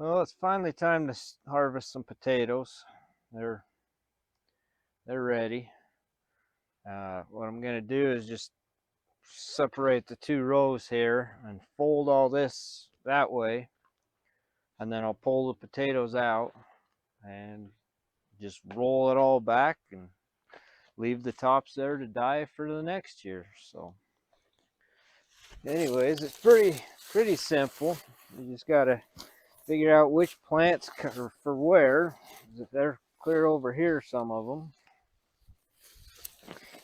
Well, it's finally time to harvest some potatoes. They're they're ready. What I'm gonna do is just separate the two rows here and fold all this that way, and then I'll pull the potatoes out and just roll it all back and leave the tops there to die for the next year. So anyways, it's pretty simple. You just gotta figure out which plants are for where. They're clear over here, some of them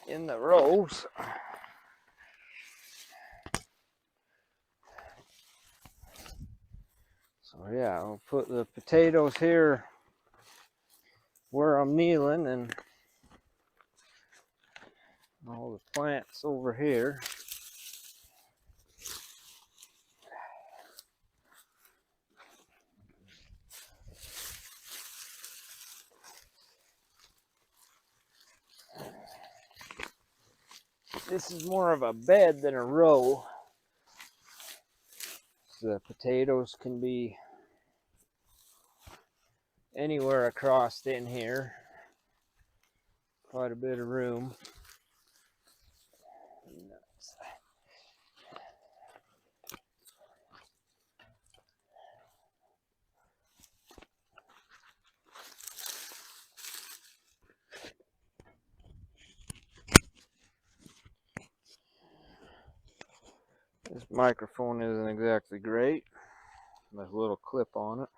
in the rows. So yeah, I'll put the potatoes here where I'm kneeling and all the plants over here. This is more of a bed than a row. The potatoes can be anywhere across in here. Quite a bit of room. This microphone isn't exactly great. There's a little clip on it.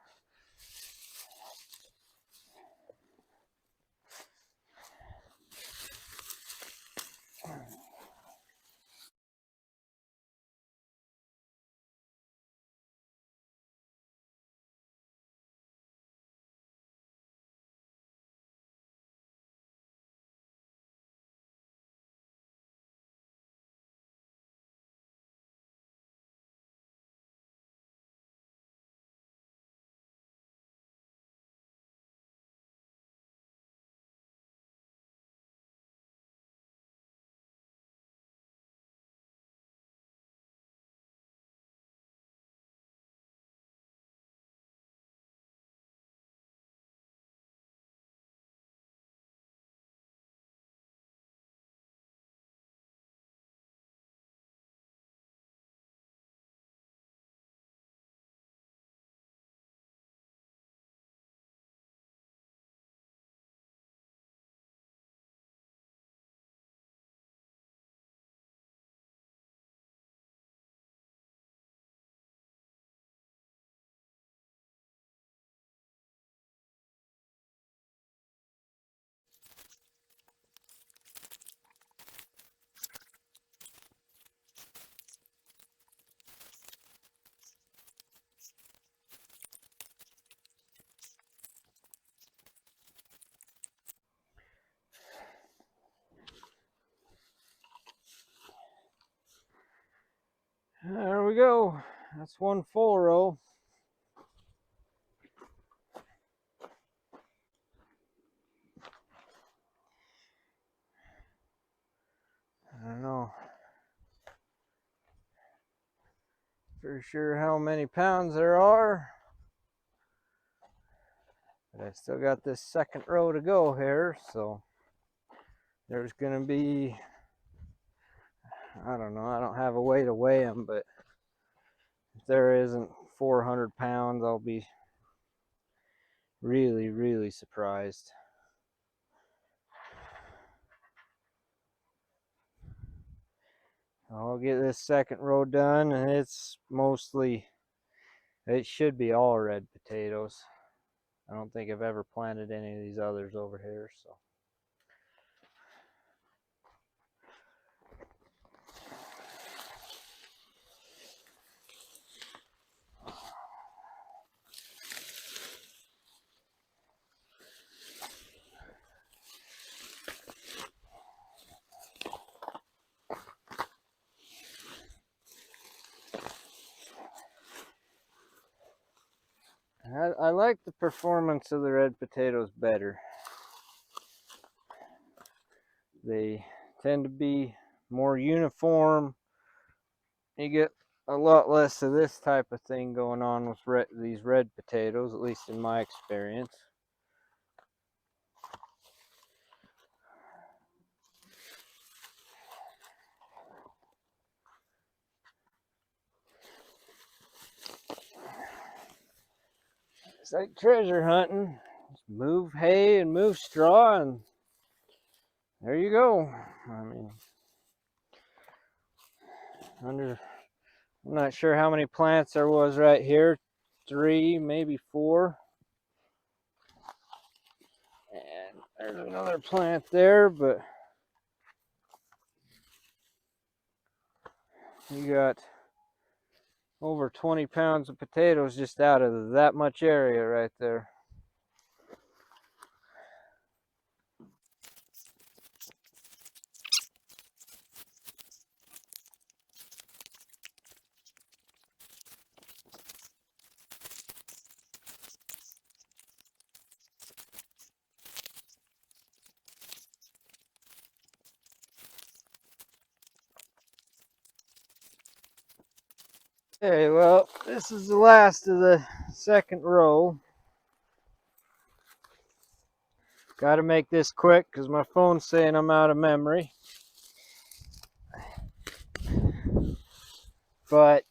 There we go. That's one full row. I don't know for sure how many pounds there are, but I still got this second row to go here, so there's gonna be, I don't know, I don't have a way to weigh them, but if there isn't 400 pounds, I'll be really surprised. I'll get this second row done, and it's mostly, it should be all red potatoes. I don't think I've ever planted any of these others over here, so. I like the performance of the red potatoes better. They tend to be more uniform. You get a lot less of this type of thing going on with these red potatoes, at least in my experience. It's like treasure hunting. Just move hay and move straw, and there you go. I mean, I'm not sure how many plants there was right here. 3, maybe 4. And there's another plant there, but you got over 20 pounds of potatoes just out of that much area right there. Okay, well, this is the last of the second row. Got to make this quick because my phone's saying I'm out of memory. But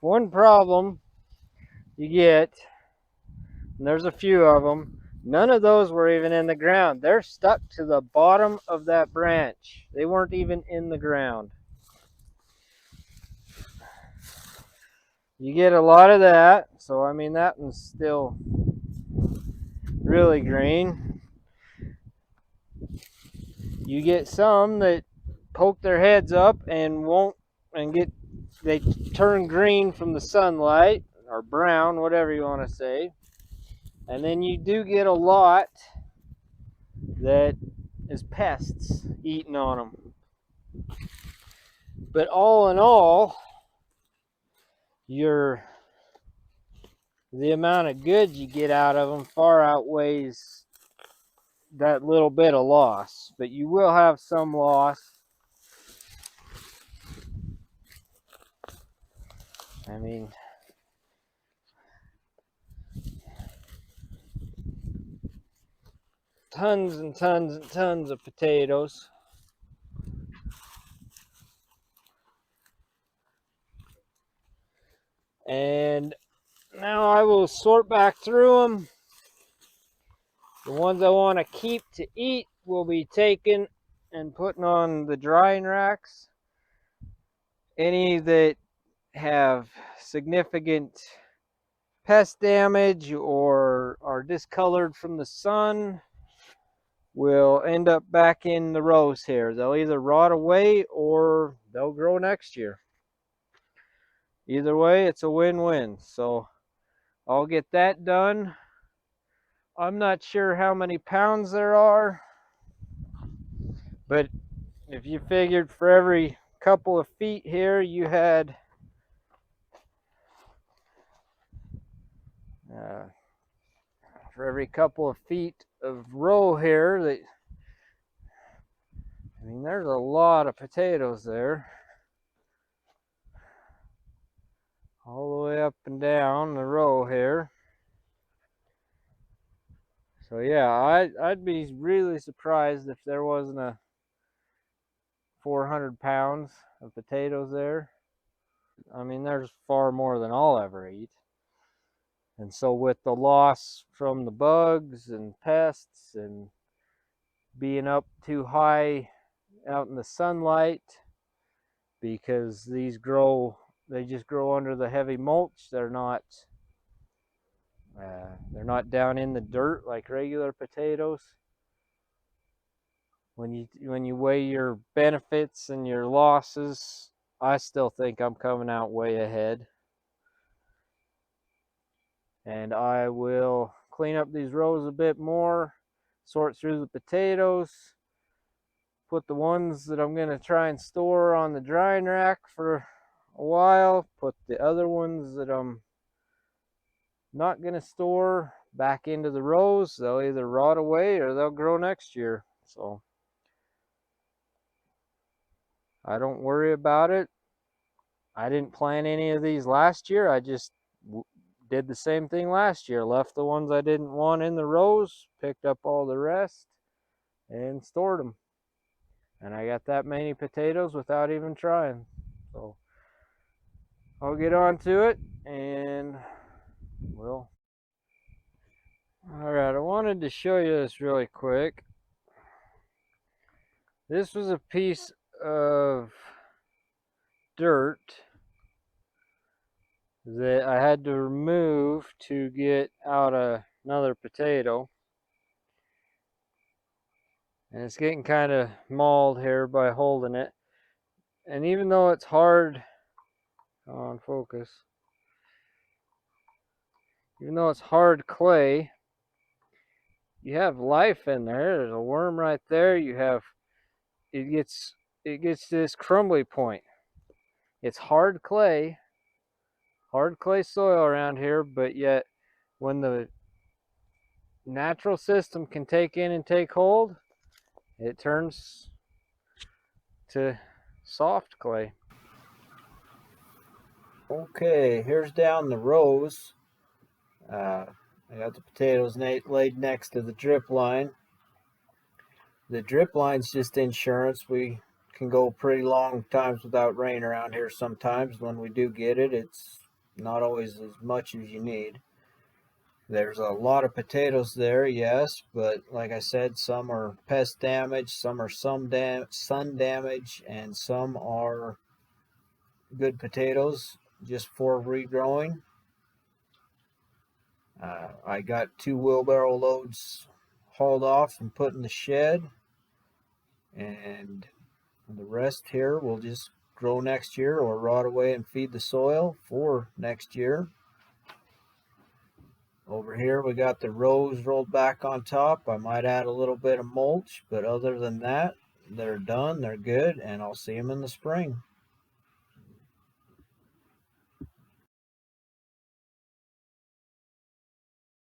one problem you get, and there's a few of them, none of those were even in the ground. They're stuck to the bottom of that branch. They weren't even in the ground. You get a lot of that, so I mean that one's still really green. You get some that poke their heads up and they turn green from the sunlight, or brown, whatever you want to say. And then you do get a lot that is pests eating on them. But all in all, the amount of good you get out of them far outweighs that little bit of loss. But you will have some loss. I mean, tons and tons and tons of potatoes. And now I will sort back through them. The ones I want to keep to eat will be taken and putting on the drying racks. Any that have significant pest damage or are discolored from the sun will end up back in the rows here. They'll either rot away or they'll grow next year. Either way, it's a win-win. So I'll get that done. I'm not sure how many pounds there are, but if you figured for every couple of feet here you had for every couple of feet of row here, I mean, there's a lot of potatoes there. All the way up and down the row here. So yeah, I'd be really surprised if there wasn't a 400 pounds of potatoes there. I mean, there's far more than I'll ever eat. And so with the loss from the bugs and pests and being up too high out in the sunlight, because they just grow under the heavy mulch. They're not down in the dirt like regular potatoes. When you weigh your benefits and your losses, I still think I'm coming out way ahead. And I will clean up these rows a bit more, sort through the potatoes, put the ones that I'm going to try and store on the drying rack for a while, put the other ones that I'm not going to store back into the rows. They'll either rot away or they'll grow next year. So I don't worry about it. I didn't plant any of these last year. I just did the same thing last year. Left the ones I didn't want in the rows, picked up all the rest, and stored them. And I got that many potatoes without even trying. So I'll get on to it, and we'll. All right, I wanted to show you this really quick. This was a piece of dirt that I had to remove to get out another potato. And it's getting kind of mauled here by holding it. And even though it's hard, on focus, even though it's hard clay, you have life in there. There's a worm right there. You have, it gets to this crumbly point. It's hard clay soil around here, but yet when the natural system can take in and take hold, it turns to soft clay. Okay, here's down the rows. I got the potatoes laid next to the drip line. The drip line's just insurance. We can go pretty long times without rain around here sometimes. When we do get it, it's not always as much as you need. There's a lot of potatoes there, yes, but like I said, some are pest damage, some are sun damage, and some are good potatoes just for regrowing. I got 2 wheelbarrow loads hauled off and put in the shed, and the rest here will just grow next year or rot away and feed the soil for next year. Over here we got the rows rolled back on top. I might add a little bit of mulch, but other than that, they're done, they're good, and I'll see them in the spring.